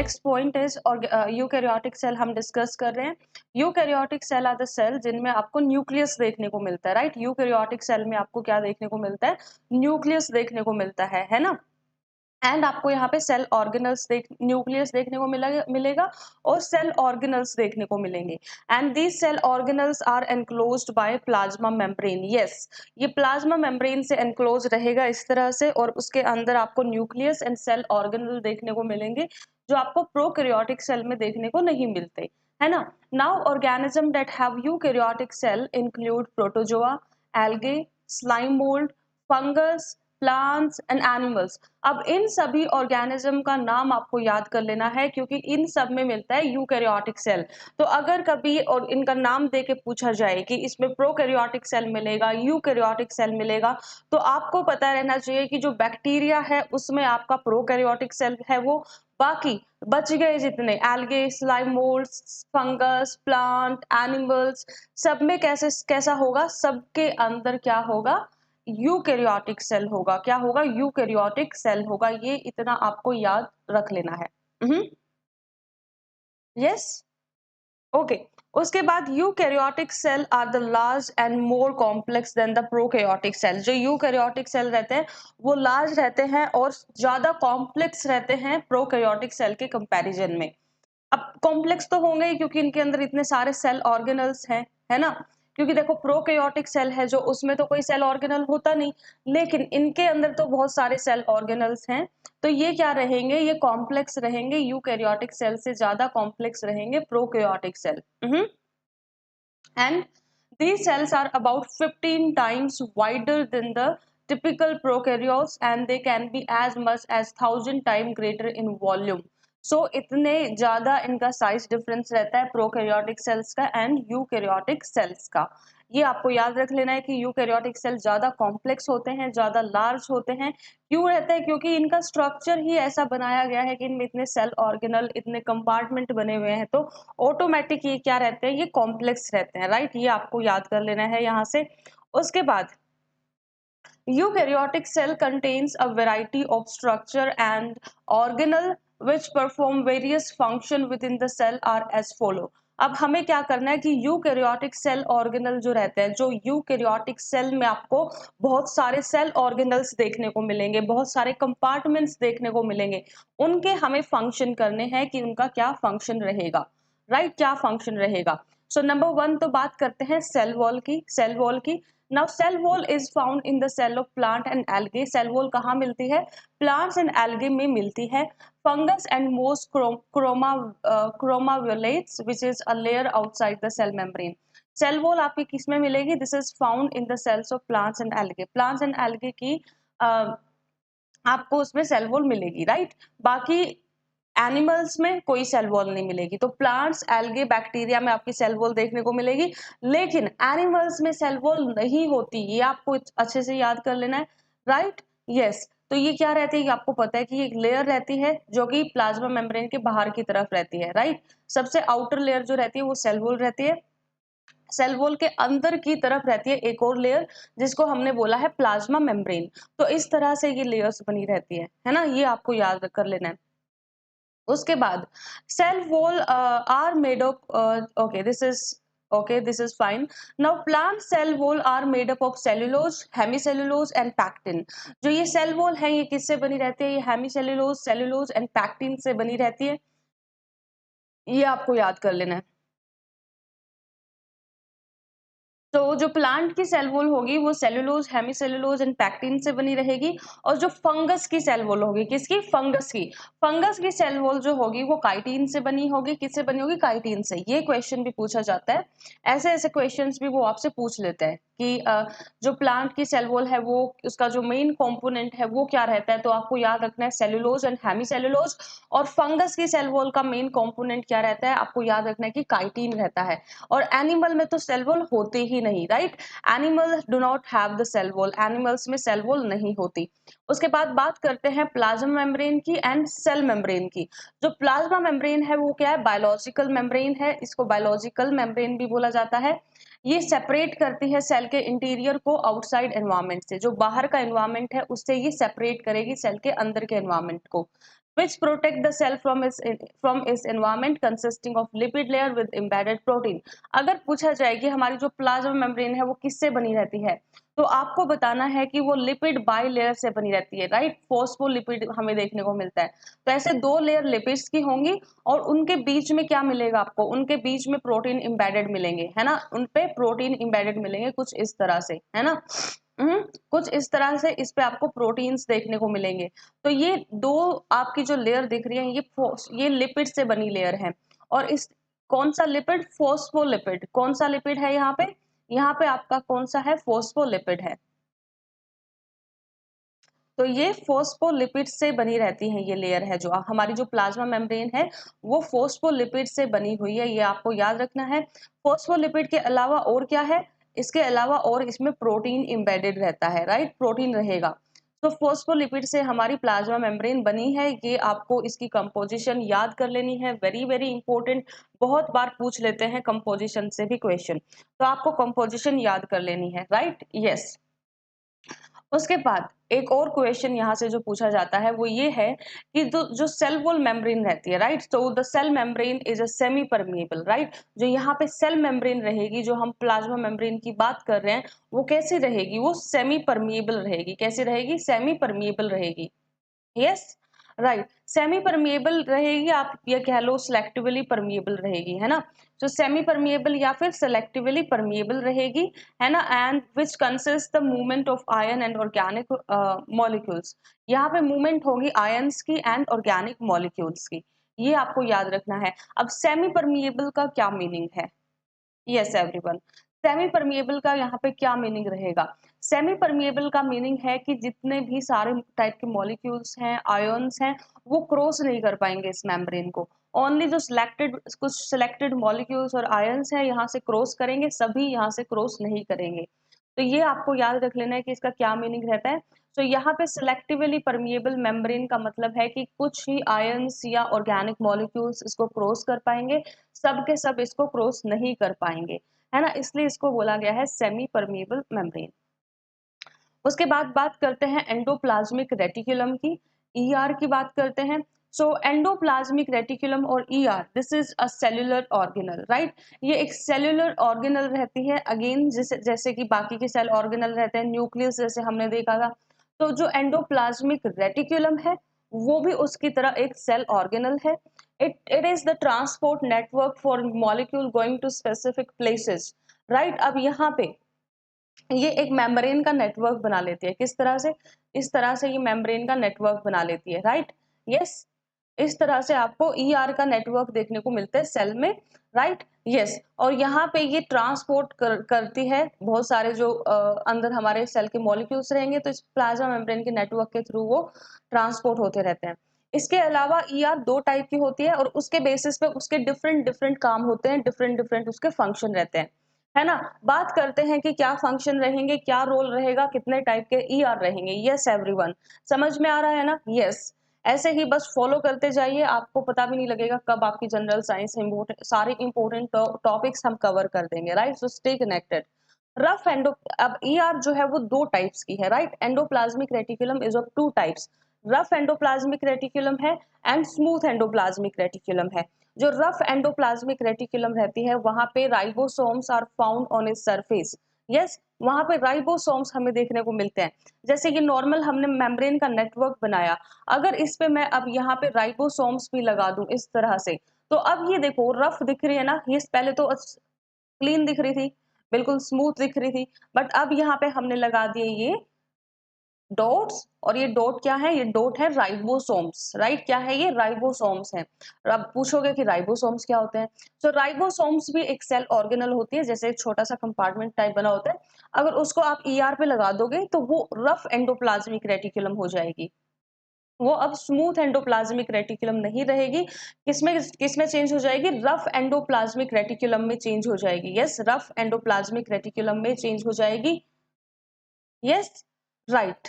Next point is और eukaryotic cell हम discuss कर रहे हैं। Eukaryotic cell are the cell जिनमें आपको न्यूक्लियस देखने को मिलता है, राइट। यूकैरियोटिक सेल में आपको क्या देखने को मिलता है? न्यूक्लियस देखने को मिलता है ना। एंड आपको यहाँ पे सेल ऑर्गेनल्स न्यूक्लियस देखने को मिलेगा और सेल ऑर्गेनल्स देखने को मिलेंगे। And these cell organelles are enclosed by plasma membrane. Yes, ये प्लाज्मा मेम्ब्रेन से एनक्लोज रहेगा इस तरह से, और उसके अंदर आपको न्यूक्लियस एंड सेल ऑर्गेनल देखने को मिलेंगे जो आपको प्रोकैरियोटिक सेल में देखने को नहीं मिलते, है ना। Now organism that have eukaryotic cell include protozoa, algae, slime mold, fungus, plants and animals. अब इन सभी ऑर्गेनिज्म का नाम आपको याद कर लेना है क्योंकि इन सब में मिलता है यूकैरियोटिक सेल। तो अगर कभी और इनका नाम दे के पूछा जाए कि इसमें प्रोकैरियोटिक सेल मिलेगा, यूकैरियोटिक सेल मिलेगा, तो आपको पता रहना चाहिए कि जो बैक्टीरिया है उसमें आपका प्रोकैरियोटिक सेल है वो, बाकी बच गए जितने algae, slime moulds, fungus, plant, animals, सब में कैसा होगा? सबके अंदर क्या होगा? यूकैरियोटिक सेल होगा। क्या होगा? यूकैरियोटिक सेल होगा। ये इतना आपको याद रख लेना है। Yes, okay. उसके बाद eukaryotic cell are the large and more complex than the prokaryotic cell. जो यूकैरियोटिक सेल रहते हैं वो लार्ज रहते हैं और ज्यादा कॉम्प्लेक्स रहते हैं प्रोकैरियोटिक सेल के कंपैरिजन में। अब कॉम्प्लेक्स तो होंगे ही क्योंकि इनके अंदर इतने सारे सेल ऑर्गेनल्स हैं, है ना। क्योंकि देखो प्रोकैरियोटिक सेल है जो, उसमें तो कोई सेल ऑर्गेनल होता नहीं, लेकिन इनके अंदर तो बहुत सारे सेल ऑर्गेनल्स हैं। तो ये क्या रहेंगे? ये कॉम्प्लेक्स रहेंगे, यूकैरियोटिक सेल से ज्यादा कॉम्प्लेक्स रहेंगे prokaryotic cell. And these cells are about 15 times wider than the typical prokaryotes and they can be as much as 1000 times greater in volume. So इतने ज्यादा इनका साइज डिफरेंस रहता है prokaryotic cells का and eukaryotic cells का। ये आपको याद रख लेना है कि यूकैरियोटिक सेल ज्यादा कॉम्प्लेक्स होते हैं, ज्यादा लार्ज होते हैं। क्यों रहता है? क्योंकि इनका स्ट्रक्चर ही ऐसा बनाया गया है कि इनमें इतने सेल ऑर्गेनल, इतने कंपार्टमेंट बने हुए हैं, तो ऑटोमेटिक ये क्या रहते हैं? ये कॉम्प्लेक्स रहते हैं, राइट। ये आपको याद कर लेना है यहाँ से। उसके बाद eukaryotic cell contains a variety of structure and organelle which perform various function within the cell are as follow। अब हमें क्या करना है कि यूकैरियोटिक सेल ऑर्गेनल जो रहते हैं, जो यूकैरियोटिक सेल में आपको बहुत सारे सेल ऑर्गेनल्स देखने को मिलेंगे, बहुत सारे कंपार्टमेंट्स देखने को मिलेंगे, उनके हमें फंक्शन करने हैं कि उनका क्या फंक्शन रहेगा, राइट। क्या फंक्शन रहेगा? सो नंबर 1 तो बात करते हैं सेल वॉल की। सेल वॉल की, now cell wall is found in the cell of plant and algae. Cell wall कहाँ मिलती है? प्लांट्स एंड एल्गे में मिलती है। Fungus and most chromalveolates which is a layer outside the cell membrane. Cell wall आपकी किस में मिलेगी? This is found in the cells of plants and algae. Plants and algae की आपको उसमें सेल वॉल मिलेगी, राइट। बाकी एनिमल्स में कोई सेल वॉल नहीं मिलेगी। तो प्लांट्स, एल्गे, बैक्टीरिया में आपकी सेल वॉल देखने को मिलेगी, लेकिन एनिमल्स में सेल वॉल नहीं होती। ये आपको अच्छे से याद कर लेना है, राइट। यस, तो ये क्या रहती है? आपको पता है कि एक लेयर रहती है जो कि प्लाज्मा मेम्ब्रेन के बाहर की तरफ रहती है, राइट। सबसे आउटर लेयर जो रहती है वो सेल वॉल रहती है। सेल वॉल के अंदर की तरफ रहती है एक और लेयर जिसको हमने बोला है प्लाज्मा मेम्ब्रेन। तो इस तरह से ये लेयर्स बनी रहती है ना। ये आपको याद कर लेना है। उसके बाद cell wall are made of okay, this is fine. Now plant cell wall are made up of cellulose, hemicellulose and pectin। जो ये सेल वॉल है ये किससे बनी रहती है? ये हेमिसेलुलोज, सेलुलोज एंड पैक्टिन से बनी रहती है। ये आपको याद कर लेना है। तो जो प्लांट की सेल वॉल होगी वो सेलुलोज, हेमिसेलुलोज एंड पैक्टिन से बनी रहेगी। और जो फंगस की सेल वॉल होगी, किसकी? फंगस की सेल वॉल जो होगी वो काइटिन से बनी होगी। किससे बनी होगी? काइटिन से। ये क्वेश्चन भी पूछा जाता है, ऐसे ऐसे क्वेश्चंस भी वो आपसे पूछ लेते हैं कि जो प्लांट की सेल वॉल है वो उसका जो मेन कॉम्पोनेंट है वो क्या रहता है। तो आपको याद रखना है सेलुलोज एंड हेमिसेलुलोज। और फंगस की सेल वॉल का मेन कॉम्पोनेंट क्या रहता है? आपको याद रखना है कि काइटिन रहता है। और एनिमल में तो सेल वॉल होते ही नहीं, right. Animal do not have the cell wall. Animals में सेल वॉल नहीं होती। उसके बाद बात करते हैं प्लाज्मा मेम्ब्रेन की एंड सेल मेम्ब्रेन की। जो प्लाज्मा मेम्ब्रेन है वो क्या है? बायोलॉजिकल मेम्ब्रेन है। इसको बायोलॉजिकल मेम्ब्रेन भी बोला जाता है। ये सेपरेट करती है सेल के इंटीरियर को आउटसाइड एनवायरनमेंट से। जो बाहर का एनवायरनमेंट है उससे ये सेपरेट करेगी सेल के अंदर के एनवायरनमेंट को। which protect the cell from its environment consisting of lipid layer with embedded protein। अगर पूछा जाए कि हमारी जो प्लाज्मा मेम्ब्रेन है वो किससे बनी रहती है, तो आपको बताना है कि वो लिपिड बाई लेयर से बनी रहती है, राइट। फोस्फोलिपिड हमें देखने को मिलता है। तो ऐसे दो लेयर लिपिड्स की होंगी और उनके बीच में क्या मिलेगा आपको, उनके बीच में प्रोटीन एम्बेडेड मिलेंगे, है ना, उन पे प्रोटीन एम्बेडेड मिलेंगे कुछ इस तरह से, है ना। हम्म, कुछ इस तरह से इस पे आपको प्रोटीन्स देखने को मिलेंगे। तो ये दो आपकी जो लेयर दिख रही है ये लिपिड से बनी लेयर है। और इस कौन सा लिपिड, फोस्फोलिपिड, कौन सा लिपिड है यहाँ पे आपका कौन सा है, फोस्फोलिपिड है। तो ये फोस्फोलिपिड से बनी रहती है, ये लेयर है जो हमारी जो प्लाज्मा मेम्ब्रेन है वो फोस्फोलिपिड से बनी हुई है, ये आपको याद रखना है। फोस्फोलिपिड के अलावा और क्या है, इसके अलावा और इसमें प्रोटीन एम्बेडेड रहता है, राइट, प्रोटीन रहेगा। तो फोस्फोलिपिड से हमारी प्लाज्मा मेम्ब्रेन बनी है, ये आपको इसकी कंपोजिशन याद कर लेनी है, वेरी वेरी इंपॉर्टेंट। बहुत बार पूछ लेते हैं कंपोजिशन से भी क्वेश्चन, तो आपको कंपोजिशन याद कर लेनी है, राइट, यस। उसके बाद एक और क्वेश्चन यहाँ से जो पूछा जाता है वो ये है कि जो सेल वॉल मेम्ब्रेन रहती है, राइट, तो the cell membrane is a semi permeable, right. जो यहाँ पे सेल मेम्ब्रेन रहेगी, जो हम प्लाज्मा मेम्ब्रेन की बात कर रहे हैं, वो कैसी रहेगी, वो सेमी परमिएबल रहेगी। कैसी रहेगी, सेमी परमिएबल रहेगी, यस, राइट। सेमी परमिएबल रहेगी, आप ये कह लो सिलेक्टिवली परमिएबल रहेगी, है ना। जो सेमी परमिएबल या फिर सेलेक्टिवली परमिएबल रहेगी, है ना, and which consist the movement of ion and organic molecules. यहाँ पे मूवमेंट होगी आयंस की एंड ऑर्गेनिक मॉलिक्यूल्स की, ये आपको याद रखना है। अब सेमी परमिएबल का क्या मीनिंग है, यस एवरीवन, सेमी परमिएबल का यहाँ पे क्या मीनिंग रहेगा। सेमी परमिएबल का मीनिंग है कि जितने भी सारे टाइप के मॉलिक्यूल्स हैं, आयंस हैं, वो क्रॉस नहीं कर पाएंगे इस मेम्ब्रेन को। ओनली जो कुछ सिलेक्टेड मॉलिक्यूल्स और आयंस हैं यहाँ से क्रॉस करेंगे, सभी यहाँ से क्रॉस नहीं करेंगे। तो ये आपको याद रख लेना है कि इसका क्या मीनिंग रहता है। तो यहाँ पे सिलेक्टिवली परमिएबल मेम्ब्रेन का मतलब है कि कुछ ही आयंस या ऑर्गेनिक मॉलिक्यूल्स इसको क्रॉस कर पाएंगे, सब के सब इसको क्रॉस नहीं कर पाएंगे, है ना, इसलिए इसको बोला गया है सेमी परमिएबल मेम्ब्रेन। उसके बाद बात करते हैं एंडोप्लाज्मिक रेटिकुलम की, ईआर की बात करते हैं। सो एंडोप्लाज्मिक रेटिकुलम और ER, this is a cellular organelle, right. ये एक सेल्यूलर ऑर्गेनल रहती है, अगेन जैसे कि बाकी के सेल ऑर्गेनल रहते हैं, न्यूक्लियस जैसे हमने देखा था। तो जो एंडोप्लाज्मिक रेटिकुलम है वो भी उसकी तरह एक सेल ऑर्गेनल है। It is the transport network for molecule going to specific places, right. अब यहाँ पे ये एक मेम्ब्रेन का नेटवर्क बना लेती है, किस तरह से, इस तरह से ये मेम्ब्रेन का नेटवर्क बना लेती है, राइट, यस। इस तरह से आपको ईआर का नेटवर्क देखने को मिलता है सेल में, राइट, यस। और यहाँ पे ये ट्रांसपोर्ट करती है बहुत सारे जो अंदर हमारे सेल के मॉलिक्यूल्स रहेंगे, तो इस प्लाज्मा मेम्ब्रेन के नेटवर्क के थ्रू वो ट्रांसपोर्ट होते रहते हैं। इसके अलावा ईआर दो टाइप की होती है और उसके बेसिस पे उसके डिफरेंट डिफरेंट काम होते हैं, डिफरेंट डिफरेंट उसके फंक्शन रहते हैं, है ना। बात करते हैं कि क्या फंक्शन रहेंगे, क्या रोल रहेगा, कितने टाइप के ईआर रहेंगे, यस एवरीवन, समझ में आ रहा है ना, यस। ऐसे ही बस फॉलो करते जाइए, आपको पता भी नहीं लगेगा कब आपकी जनरल साइंस सारे इंपॉर्टेंट टॉपिक्स हम कवर कर देंगे, राइट। So stay connected. Rough endo अब ईआर जो है वो दो टाइप्स की है, राइट। Endoplasmic reticulum is of two types, rough endoplasmic reticulum है एंड स्मूथ एंडोप्लाज्मिक रेटिकुलम है। जो रफ एंडोप्लाज्मिक रेटिकुलम रहती है वहां पे ribosomes are found on its surface, yes, वहां पे राइबोसोम्स हमें देखने को मिलते हैं। जैसे ये नॉर्मल हमने मेम्ब्रेन का नेटवर्क बनाया, अगर इस पे मैं अब यहाँ पे राइबोसोम्स भी लगा दूं इस तरह से, तो अब ये देखो रफ दिख रही है ना, ये पहले तो क्लीन दिख रही थी, बिल्कुल स्मूथ दिख रही थी, बट अब यहाँ पे हमने लगा दिए ये डॉट्स, और ये डॉट क्या है, ये डॉट है राइबोसोम्स, राइट, क्या है ये, राइबोसोम्स है। और अब पूछोगे कि राइबोसोम्स क्या होते हैं, तो राइबोसोम्स भी एक सेल ऑर्गेनल होती है, जैसे एक छोटा सा कंपार्टमेंट टाइप बना होता है। अगर उसको आप ईआर पे लगा दोगे तो वो रफ एंडोप्लाज्मिक रेटिकुलम हो जाएगी, वो अब स्मूथ एंडोप्लाज्मिक रेटिकुलम नहीं रहेगी। किसमें किसमें चेंज हो जाएगी, रफ एंडोप्लाज्मिक रेटिकुलम में चेंज हो जाएगी, यस, रफ एंडोप्लाज्मिक रेटिकुलम में चेंज हो जाएगी, yes, right.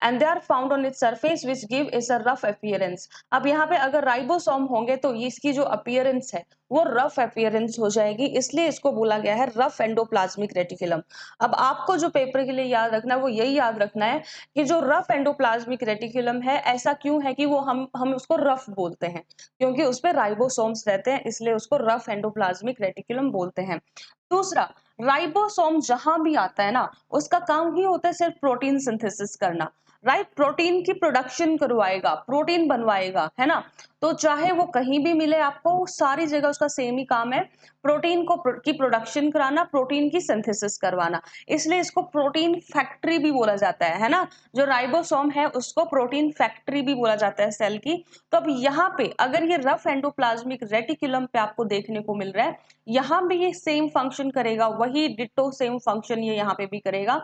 And they are found on its surface which give its a rough appearance. अब यहाँ पे अगर राइबोसोम होंगे तो ये इसकी जो अपीयरेंस है वो रफ अपीयरेंस हो जाएगी, इसलिए इसको बोला गया है रफ एंडोप्लाज्मिक रेटिकुलम। अब आपको जो पेपर के लिए याद रखना है वो यही याद रखना है कि जो रफ एंडोप्लाज्मिक रेटिकुलम है, ऐसा क्यों है कि वो हम उसको रफ बोलते हैं, क्योंकि उस पे राइबोसोम्स रहते हैं, इसलिए उसको रफ एंडोप्लाज्मिक रेटिकुलम बोलते हैं। दूसरा, राइबोसोम जहां भी आता है ना, उसका काम ही होता है सिर्फ प्रोटीन सिंथेसिस करना, राइट। प्रोटीन की प्रोडक्शन करवाएगा, प्रोटीन बनवाएगा, है ना। तो चाहे वो कहीं भी मिले आपको, सारी जगह उसका सेम ही काम है, प्रोटीन की प्रोडक्शन कराना, प्रोटीन की सिंथेसिस करवाना। इसलिए इसको प्रोटीन फैक्ट्री भी बोला जाता है ना। जो राइबोसोम है उसको प्रोटीन फैक्ट्री भी बोला जाता है सेल की। तो अब यहाँ पे अगर ये रफ एंडोप्लाज्मिक रेटिकुलम पे आपको देखने को मिल रहा है, यहाँ भी ये सेम फंक्शन करेगा, वही डिट्टो सेम फंक्शन ये यहाँ पे भी करेगा,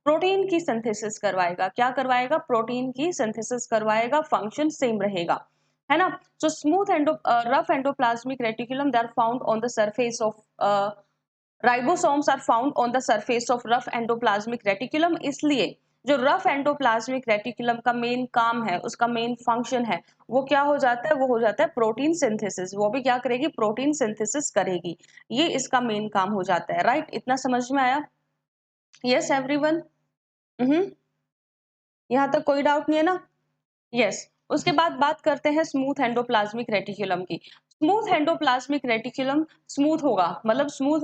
प्रोटीन की सिंथेसिस करवाएगा। क्या करवाएगा? प्रोटीन की सिंथेसिस करवाएगा, फंक्शन सेम रहेगा, है ना। So smooth rough endoplasmic reticulum, they are found on the surface of ribosomes are found on the surface of rough endoplasmic reticulum। इसलिए जो रफ एंडोप्लाज्मिक रेटिकुलम का मेन काम है, उसका मेन फंक्शन है, वो क्या हो जाता है? वो हो जाता है प्रोटीन सिंथेसिस। वो भी क्या करेगी? प्रोटीन सिंथेसिस करेगी, ये इसका मेन काम हो जाता है, राइट। इतना समझ में आया? Yes everyone? यहाँ तक कोई डाउट नहीं है ना? यस। उसके बाद बात करते हैं स्मूथ एंडोप्लाज्मिक रेटिकुलम की। स्मूथ एंडोप्लाज्मिक रेटिकुलम स्मूथ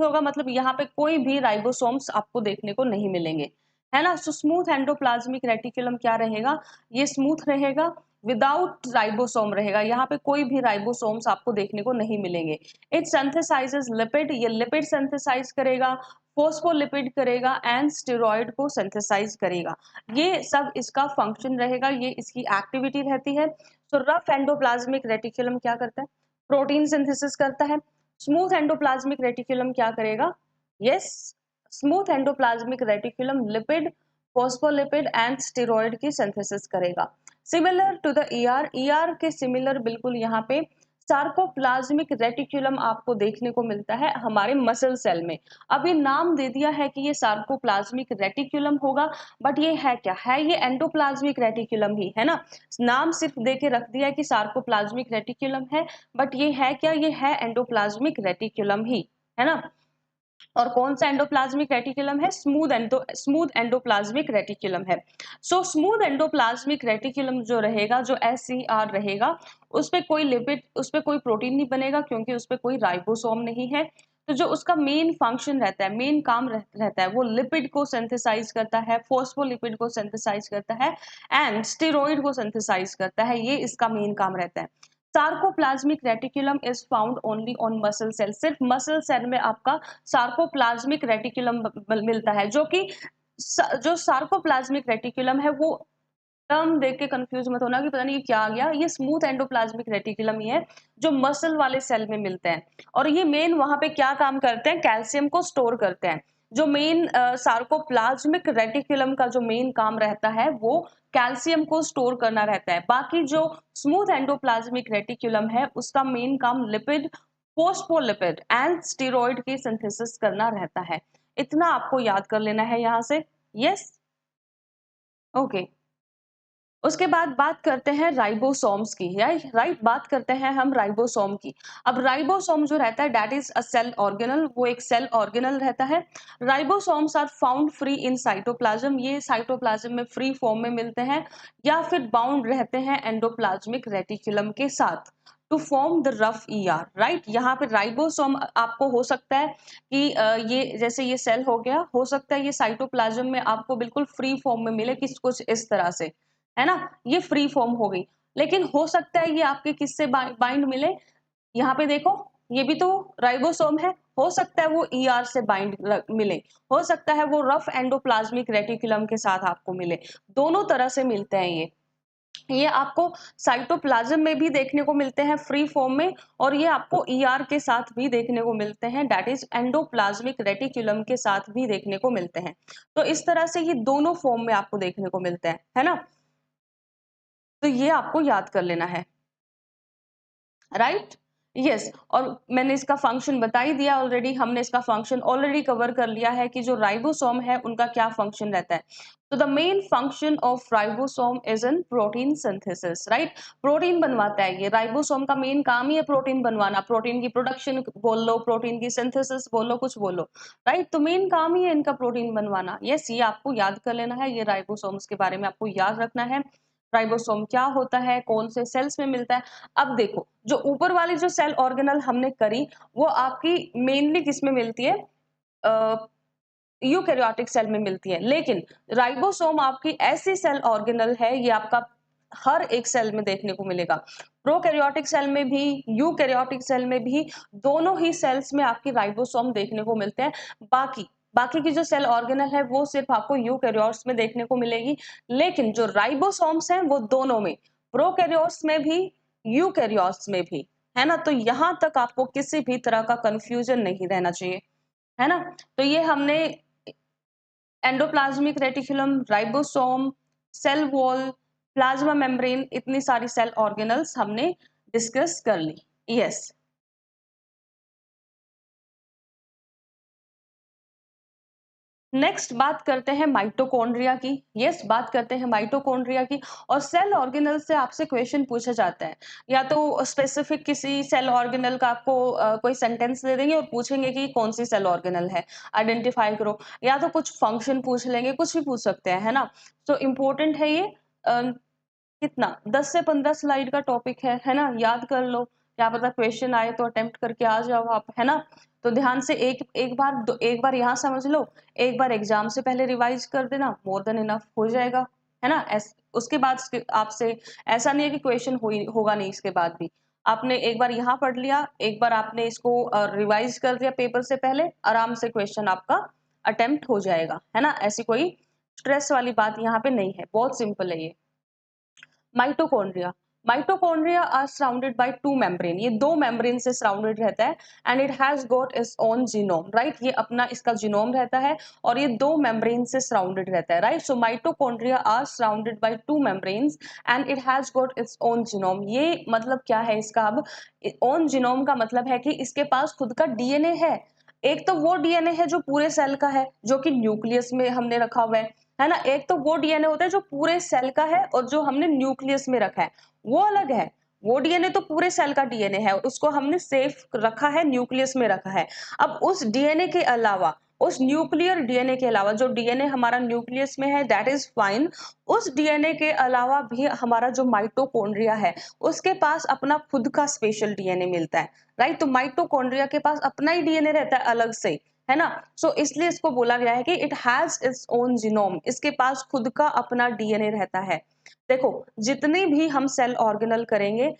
होगा मतलब यहाँ पे कोई भी राइबोसोम्स आपको देखने को नहीं मिलेंगे, है ना। सो स्मूथ एंडोप्लाज्मिक रेटिकुलम क्या रहेगा? ये स्मूथ रहेगा, विदाउट राइबोसोम रहेगा, यहाँ पे कोई भी राइबोसोम्स आपको देखने को नहीं मिलेंगे। इट सिंथेसाइजेस लिपिड, ये लिपिड सिंथेसाइज करेगा, फोस्फोलिपिड करेगा एंड स्टेरॉइड को सिंथेसाइज करेगा। ये सब इसका फंक्शन रहेगा, ये इसकी एक्टिविटी रहती है। तो रफ एंडोप्लाज्मिक रेटिकुलम क्या करता है? प्रोटीन सिंथेसिस करता है। स्मूथ एंडोप्लाज्मिक रेटिकुलम क्या करेगा? Yes, smooth endoplasmic reticulum lipid, phospholipid and steroid की सिंथेसिस करेगा। Similar to the ER, ER के सिमिलर बिल्कुल यहाँ पे सार्कोप्लाज्मिक रेटिकुलम आपको देखने को मिलता है हमारे मसल सेल में। अब ये नाम दे दिया है कि ये सार्कोप्लाज्मिक रेटिकुलम होगा, बट ये है क्या? है ये एंडोप्लाज्मिक रेटिकुलम ही, है ना। नाम सिर्फ दे के रख दिया है कि सार्कोप्लाज्मिक रेटिकुलम है, बट ये है क्या? ये है एंडोप्लाज्मिक रेटिकुलम ही, है ना। और कौन सा एंडोप्लाज्मिक रेटिकुलम है? स्मूथ एंडोप्लाज्मिक रेटिकुलम है। सो स्मूथ एंडोप्लाज्मिक रेटिकुलम जो रहेगा, जो SCR रहेगा, उस पे कोई लिपिड, उस पे कोई प्रोटीन नहीं बनेगा, क्योंकि उस पे कोई राइबोसोम नहीं है। तो जो उसका मेन फंक्शन रहता है, मेन काम रहता है, वो लिपिड को सिंथेसाइज करता है, फोस्फोलिपिड को सिंथेसाइज करता है एंड स्टेरॉइड को सिंथेसाइज करता है, ये इसका मेन काम रहता है। Sarcoplasmic reticulum is found only on muscle cell, सिर्फ मसल सेल में आपका सार्कोप्लाज्मिक रेटिकुलम मिलता है, जो कि जो सार्कोप्लाज्मिक रेटिकुलम है वो टर्म देख के कंफ्यूज मत होना कि पता नहीं ये क्या आ गया, ये स्मूथ एंडोप्लाज्मिक रेटिकुलम ही है जो मसल वाले सेल में मिलते हैं। और ये मेन वहां पे क्या काम करते हैं? कैल्शियम को स्टोर करते हैं। जो मेन सार्कोप्लाज्मिक रेटिकुलम का जो मेन काम रहता है वो कैल्शियम को स्टोर करना रहता है। बाकी जो स्मूथ एंडोप्लाज्मिक रेटिकुलम है उसका मेन काम लिपिड, फोस्फोलिपिड एंड स्टेरॉइड की सिंथेसिस करना रहता है। इतना आपको याद कर लेना है यहाँ से। Yes, okay. उसके बाद बात करते हैं राइबोसोम्स की, राइट। बात करते हैं हम राइबोसोम की। अब राइबोसोम जो रहता है that is a cell organelle, वो एक सेल ऑर्गेनल रहता है। Ribosomes are found free in cytoplasm, ये साइटोप्लाज्म में फ्री फॉर्म में मिलते हैं या फिर बाउंड रहते हैं एंडोप्लाज्मिक रेटिकुलम के साथ to form the rough ER, right. यहाँ पे राइबोसोम आपको हो सकता है कि ये जैसे ये सेल हो गया, हो सकता है ये साइटोप्लाज्म में आपको बिल्कुल फ्री फॉर्म में मिले, कुछ इस तरह से, है ना। ये फ्री फॉर्म हो गई। लेकिन हो सकता है ये आपके किससे बाइंड मिले? यहाँ पे देखो, ये भी तो राइबोसोम है, हो सकता है वो ईआर से बाइंड मिले, हो सकता है वो रफ एंडोप्लाज्मिक रेटिकुलम के साथ आपको मिले। दोनों तरह से मिलते हैं ये आपको साइटोप्लाज्म में भी देखने को मिलते हैं फ्री फॉर्म में, और ये आपको ईआर के साथ भी देखने को मिलते हैं, दैट इज एंडोप्लाज्मिक रेटिकुलम के साथ भी देखने को मिलते हैं। तो इस तरह से ये दोनों फॉर्म में आपको देखने को मिलते हैं, है ना। तो ये आपको याद कर लेना है, राइट। यस, और मैंने इसका फंक्शन बता ही दिया ऑलरेडी, हमने इसका फंक्शन ऑलरेडी कवर कर लिया है कि जो राइबोसोम है उनका क्या फंक्शन रहता है। तो the main function of ribosome is in protein synthesis, right. Protein बनवाता है ये, राइबोसोम का मेन काम ही है प्रोटीन बनवाना, प्रोटीन की प्रोडक्शन बोल लो, प्रोटीन की सिंथेसिस बोल लो, कुछ बोलो, राइट। तो मेन काम ही है इनका प्रोटीन बनवाना। यस, ये आपको याद कर लेना है, ये राइबोसोम्स के बारे में आपको याद रखना है। राइबोसोम क्या होता है, कौन से सेल्स में मिलता है। अब देखो, जो ऊपर वाली जो सेल ऑर्गेनल हमने करी, वो आपकी मेनली किसमें मिलती है, यूकैरियोटिक सेल में मिलती है। लेकिन राइबोसोम आपकी ऐसी सेल ऑर्गेनल है, ये आपका हर एक सेल में देखने को मिलेगा। प्रोकैरियोटिक सेल में भी, यूकैरियोटिक सेल में भी, दोनों ही सेल्स में आपकी राइबोसोम देखने को मिलते हैं। बाकी बाकी की जो सेल ऑर्गेनल है वो सिर्फ आपको यूकैरियोट्स में देखने को मिलेगी। लेकिन जो राइबोसोम्स हैं वो दोनों में, प्रोकैरियोट्स में भी, यूकैरियोट्स में भी, है ना। तो यहां तक आपको किसी भी तरह का कंफ्यूजन नहीं रहना चाहिए, है ना। तो ये हमने endoplasmic reticulum, ribosome, cell wall, plasma membrane, इतनी सारी सेल ऑर्गेनल्स हमने डिस्कस कर ली। यस, नेक्स्ट बात करते हैं माइटोकॉन्ड्रिया की। यस, बात करते हैं माइटोकॉन्ड्रिया की। और सेल ऑर्गेनल से आपसे क्वेश्चन पूछा जाता है, या तो स्पेसिफिक किसी सेल ऑर्गेनल का आपको कोई सेंटेंस दे देंगे और पूछेंगे कि कौन सी सेल ऑर्गेनल है, आइडेंटिफाई करो, या तो कुछ फंक्शन पूछ लेंगे, कुछ भी पूछ सकते हैं, है ना। तो इम्पोर्टेंट है ये। कितना 10 से 15 स्लाइड का टॉपिक है ना, याद कर लो, क्या पता क्वेश्चन आए तो अटेम्प्ट करके आ जाओ आप, है ना। तो ध्यान से एक बार यहाँ समझ लो, एक बार एग्जाम से पहले रिवाइज कर देना, मोर देन इनफ हो जाएगा, है ना। उसके बाद आपसे ऐसा नहीं है कि क्वेश्चन होगा नहीं, इसके बाद भी आपने एक बार यहाँ पढ़ लिया, एक बार आपने इसको रिवाइज कर दिया पेपर से पहले, आराम से क्वेश्चन आपका अटेम्प्ट हो जाएगा, है ना। ऐसी कोई स्ट्रेस वाली बात यहाँ पे नहीं है, बहुत सिंपल है ये। Mitochondria, mitochondria are surrounded by two membrane, ये दो मेम्ब्रेन से सराउंडेड रहता है। And it has got its own genome, right. ये अपना इसका जीनोम रहता है और ये दो मेम्ब्रेन से सराउंडेड रहता है, right. So mitochondria are surrounded by two membranes and it has got its own genome. ये मतलब क्या है इसका, अब ओन जीनोम का मतलब है कि इसके पास खुद का डीएनए है। एक तो वो डीएनए है जो पूरे सेल का है, जो कि न्यूक्लियस में हमने रखा हुआ है ना। एक तो वो डीएनए होता है जो पूरे सेल का है और जो हमने न्यूक्लियस में रखा है, वो अलग है। वो डीएनए तो पूरे सेल का डीएनए है, उसको हमने सेफ रखा है, न्यूक्लियस में रखा है। अब उस डीएनए के अलावा, उस न्यूक्लियर डीएनए के अलावा, जो डीएनए हमारा न्यूक्लियस में है दैट इज फाइन, उस डीएनए के अलावा भी हमारा जो माइटोकॉन्ड्रिया है उसके पास अपना खुद का स्पेशल डीएनए मिलता है, राइट। तो माइटोकॉन्ड्रिया के पास अपना ही डीएनए रहता है अलग से, है ना। सो इसलिए इसको बोला गया है कि it has its own genome, इसके पास खुद का अपना डीएनए रहता है। देखो, जितने भी हम सेल ऑर्गेनल करेंगे,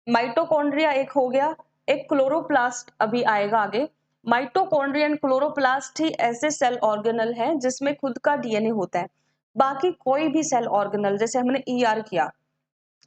माइटोकॉन्ड्रिया एक हो गया, एक क्लोरोप्लास्ट अभी आएगा आगे। माइटोकॉन्ड्रिया एंड क्लोरोप्लास्ट ही ऐसे सेल ऑर्गेनल हैं जिसमें खुद का डीएनए होता है। बाकी कोई भी सेल ऑर्गेनल, जैसे हमने ईआर किया,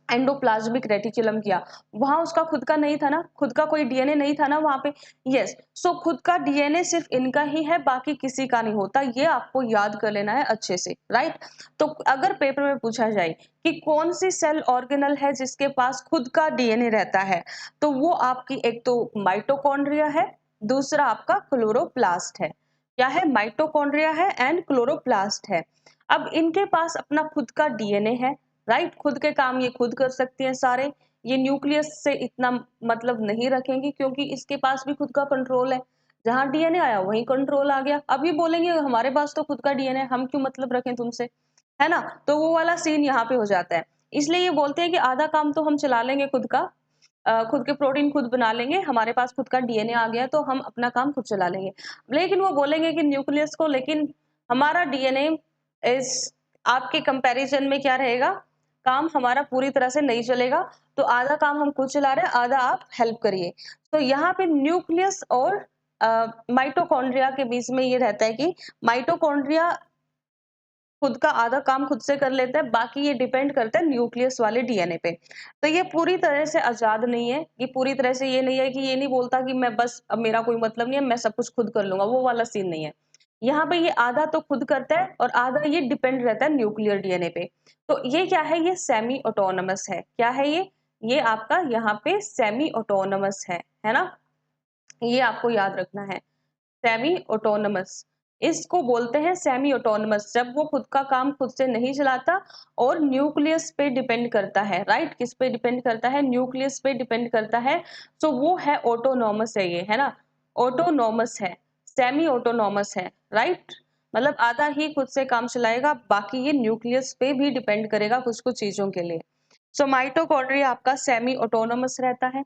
एंडोप्लाज्मिक रेटिकुलम किया, वहां उसका खुद का नहीं था ना, खुद का कोई डीएनए नहीं था ना वहां पे। यस, सो खुद का डीएनए सिर्फ इनका ही है, बाकी किसी का नहीं होता, ये आपको याद कर लेना है अच्छे से, राइट। तो अगर पेपर में पूछा जाए कि कौन सी सेल ऑर्गेनल है जिसके पास खुद का डीएनए रहता है, तो वो आपकी एक तो माइटोकॉन्ड्रिया है, दूसरा आपका क्लोरोप्लास्ट है। क्या है, माइटोकॉन्ड्रिया है एंड क्लोरोप्लास्ट है। अब इनके पास अपना खुद का डीएनए है, राइट। खुद के काम ये खुद कर सकती हैं सारे, ये न्यूक्लियस से इतना मतलब नहीं रखेंगी क्योंकि इसके पास भी खुद का कंट्रोल है। जहां डीएनए आया वहीं कंट्रोल आ गया। अब ये बोलेंगे हमारे पास तो खुद का डीएनए, हम क्यों मतलब रखें तुमसे, है ना। तो वो वाला सीन यहाँ पे हो जाता है। इसलिए ये बोलते हैं कि आधा काम तो हम चला लेंगे खुद का, खुद के प्रोटीन खुद बना लेंगे, हमारे पास खुद का डीएनए आ गया तो हम अपना काम खुद चला लेंगे। लेकिन वो बोलेंगे कि न्यूक्लियस को, लेकिन हमारा डीएनए इस आपके कंपैरिजन में क्या रहेगा, काम हमारा पूरी तरह से नहीं चलेगा। तो आधा काम हम खुद चला रहे हैं, आधा आप हेल्प करिए। तो यहाँ पे न्यूक्लियस और माइटोकॉन्ड्रिया के बीच में ये रहता है कि माइटोकॉन्ड्रिया खुद का आधा काम खुद से कर लेता है, बाकी ये डिपेंड करता है न्यूक्लियस वाले डीएनए पे। तो ये पूरी तरह से आजाद नहीं है, ये पूरी तरह से ये नहीं है कि ये नहीं बोलता कि मैं बस, अब मेरा कोई मतलब नहीं है, मैं सब कुछ खुद कर लूंगा, वो वाला सीन नहीं है। यहाँ पे ये आधा तो खुद करता है और आधा ये डिपेंड रहता है न्यूक्लियर डीएनए पे। तो ये क्या है, ये सेमी ऑटोनमस है। क्या है ये आपका यहाँ पे सेमी ऑटोनमस है ना, ये आपको याद रखना है। सेमी ऑटोनमस, इसको बोलते हैं सेमी ऑटोनमस, जब वो खुद का काम खुद से नहीं चलाता और न्यूक्लियस पे डिपेंड करता है, राइट। किस पे डिपेंड करता है? न्यूक्लियस पे डिपेंड करता है। सो वो है ऑटोनॉमस है, ये है ना, ऑटोनॉमस है, सेमी ऑटोनॉमस है, राइट। मतलब आधा ही खुद से काम चलाएगा, बाकी ये न्यूक्लियस पे भी डिपेंड करेगा कुछ कुछ चीजों के लिए। सो माइटोकॉन्ड्रिया आपका सेमी ऑटोनोमस रहता है।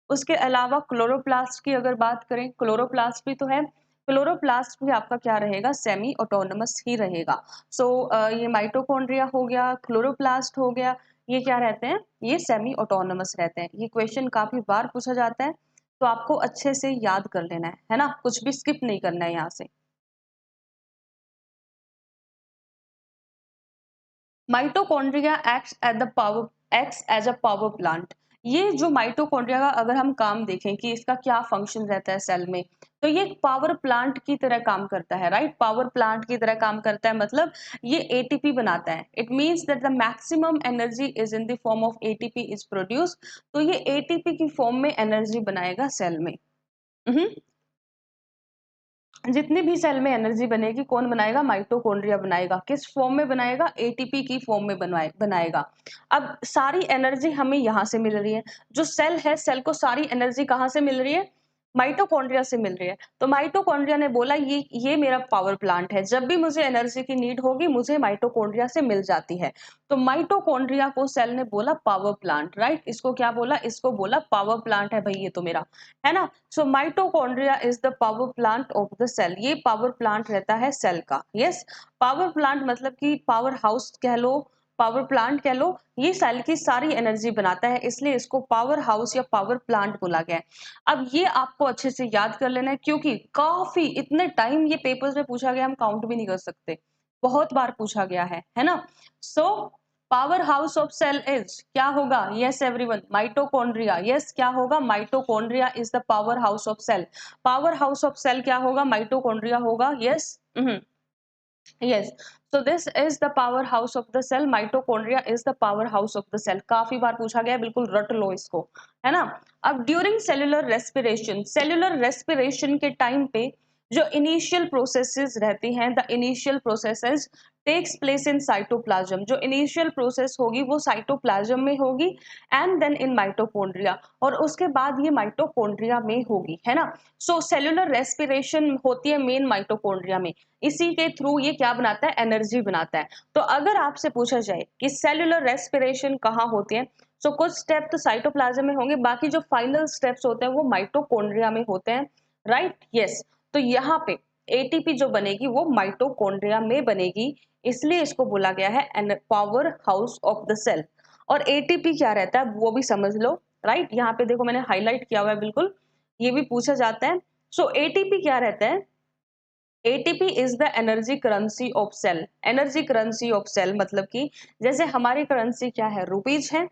उसके अलावा क्लोरोप्लास्ट की अगर बात करें, क्लोरोप्लास्ट भी तो है, क्लोरोप्लास्ट भी आपका क्या रहेगा? सेमी ऑटोनोमस ही रहेगा। सो ये माइटोकॉन्ड्रिया हो गया, क्लोरोप्लास्ट हो गया, ये क्या रहते हैं? ये सेमी ऑटोनोमस रहते हैं। ये क्वेश्चन काफी बार पूछा जाता है, तो आपको अच्छे से याद कर लेना है ना, कुछ भी स्किप नहीं करना है यहाँ से। Mitochondria acts as a power plant. ये जो माइटोकॉन्ड्रिया का अगर हम काम देखें कि इसका क्या फंक्शन रहता है सेल में, तो ये एक पावर प्लांट की तरह काम करता है, राइट। पावर प्लांट की तरह काम करता है मतलब ये एटीपी बनाता है। It means that the maximum energy is in the form of ATP is produce. तो ये एटीपी की फॉर्म में एनर्जी बनाएगा सेल में। हम्म। जितनी भी सेल में एनर्जी बनेगी कौन बनाएगा? माइटोकॉन्ड्रिया बनाएगा। किस फॉर्म में बनाएगा? एटीपी की फॉर्म में बनाएगा। अब सारी एनर्जी हमें यहाँ से मिल रही है, जो सेल है, सेल को सारी एनर्जी कहाँ से मिल रही है? माइटोकॉन्ड्रिया से मिल रही है। तो माइटोकॉन्ड्रिया ने बोला ये मेरा पावर प्लांट है, जब भी मुझे एनर्जी की नीड होगी मुझे माइटोकॉन्ड्रिया से मिल जाती है। तो माइटोकॉन्ड्रिया को सेल ने बोला पावर प्लांट, राइट। इसको क्या बोला? इसको बोला पावर प्लांट है भाई ये तो मेरा, है ना। So mitochondria is the power plant of the cell. ये पावर प्लांट रहता है सेल का। यस, पावर प्लांट मतलब कि पावर हाउस कह लो, पावर प्लांट कह लो। ये सेल की सारी एनर्जी बनाता है, इसलिए इसको पावर हाउस या पावर प्लांट बोला गया है। अब ये आपको अच्छे से याद कर लेना है, क्योंकि काफी इतने टाइम ये पेपर्स में पूछा गया, हम काउंट भी नहीं कर सकते, बहुत बार पूछा गया है ना। So power house of cell is क्या होगा? Yes everyone, mitochondria. यस, क्या होगा? Mitochondria is the power house of cell. Power house of cell क्या होगा? माइटोकॉन्ड्रिया होगा। Yes, yes. So this is the power house of the cell, mitochondria is the power house of the cell. काफी बार पूछा गया, बिल्कुल रट लो इसको, है ना। अब ड्यूरिंग सेल्यूलर रेस्पिरेशन के टाइम पे जो इनिशियल प्रोसेसेस रहती हैं, the initial processes takes place in cytoplasm. जो इनिशियल प्रोसेस होगी वो साइटोप्लाज्म में होगी, एंड देन इन माइटोकॉन्ड्रिया, और उसके बाद ये माइटोकॉन्ड्रिया में होगी, है ना। सो सेल्यूलर रेस्पिरेशन होती है मेन माइटोकॉन्ड्रिया में। इसी के थ्रू ये क्या बनाता है? एनर्जी बनाता है। तो अगर आपसे पूछा जाए कि सेल्यूलर रेस्पिरेशन कहाँ होती है, तो कुछ स्टेप तो साइटोप्लाज्म में होंगे, बाकी जो फाइनल स्टेप्स होते हैं वो माइटोकॉन्ड्रिया में होते हैं, राइट। यस। तो यहाँ पे एटीपी जो बनेगी वो माइटोकॉन्ड्रिया में बनेगी, इसलिए इसको बोला गया है power house of the cell. और एटीपी क्या रहता है वो भी समझ लो, राइट। यहाँ पे देखो मैंने हाईलाइट किया हुआ है बिल्कुल, ये भी पूछा जाता है। सो एटीपी क्या रहता है? ATP is the energy currency of cell. Energy currency of cell मतलब कि जैसे हमारी करेंसी क्या है? रुपीज है।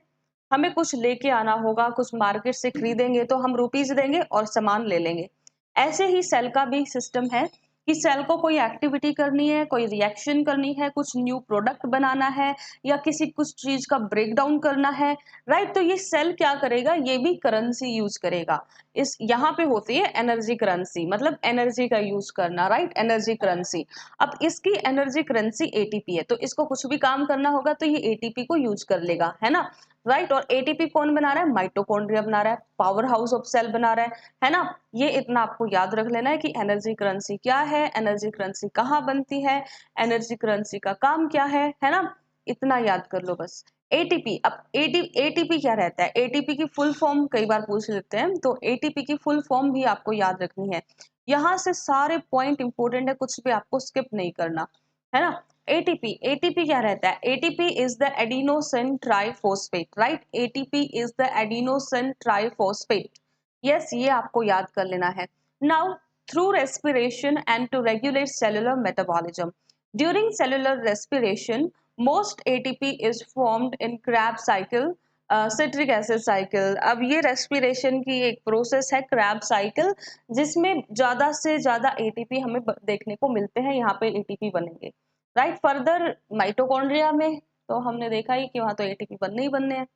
हमें कुछ लेके आना होगा, कुछ मार्केट से खरीदेंगे तो हम रुपीज देंगे और सामान ले लेंगे। ऐसे ही सेल का भी सिस्टम है कि सेल को कोई एक्टिविटी करनी है, कोई रिएक्शन करनी है, कुछ न्यू प्रोडक्ट बनाना है, या किसी कुछ चीज का ब्रेक डाउन करना है, राइट। तो ये सेल क्या करेगा? ये भी करेंसी यूज करेगा। इस यहाँ पे होती है एनर्जी करेंसी, मतलब एनर्जी का यूज करना, राइट। Energy currency. अब इसकी एनर्जी करेंसी एटीपी है, तो इसको कुछ भी काम करना होगा तो ये एटीपी को यूज कर लेगा, है ना, राइट। और एटीपी कौन बना रहा है? माइटोकॉन्ड्रिया बना रहा है, पावर हाउस ऑफ सेल बना रहा है ना। ये इतना आपको याद रख लेना है कि एनर्जी करेंसी क्या है, एनर्जी करेंसी कहाँ बनती है, एनर्जी करेंसी का काम क्या है ना। इतना याद कर लो बस। एटीपी, अब एटीपी क्या रहता है? एटीपी की फुल फॉर्म कई बार पूछ लेते हैं, तो एटीपी की फुल फॉर्म भी आपको याद रखनी है। यहाँ से सारे पॉइंट इंपोर्टेंट है, कुछ भी आपको स्किप नहीं करना, है ना। एटीपी, एटीपी क्या रहता है? ATP is the adenosine triphosphate, right. ATP is the adenosine triphosphate. Yes, ये आपको याद कर लेना है। Now through respiration and to regulate cellular metabolism, during cellular respiration most ATP is formed in Krebs cycle, citric acid cycle. अब ये respiration की एक प्रोसेस है क्रैब साइकिल, जिसमें ज्यादा से ज्यादा एटीपी हमें देखने को मिलते हैं, यहाँ पे एटीपी बनेंगे, राइट। फर्दर माइटोकॉन्ड्रिया में तो हमने देखा ही कि वहां तो एटीपी बनने ही बनने हैं,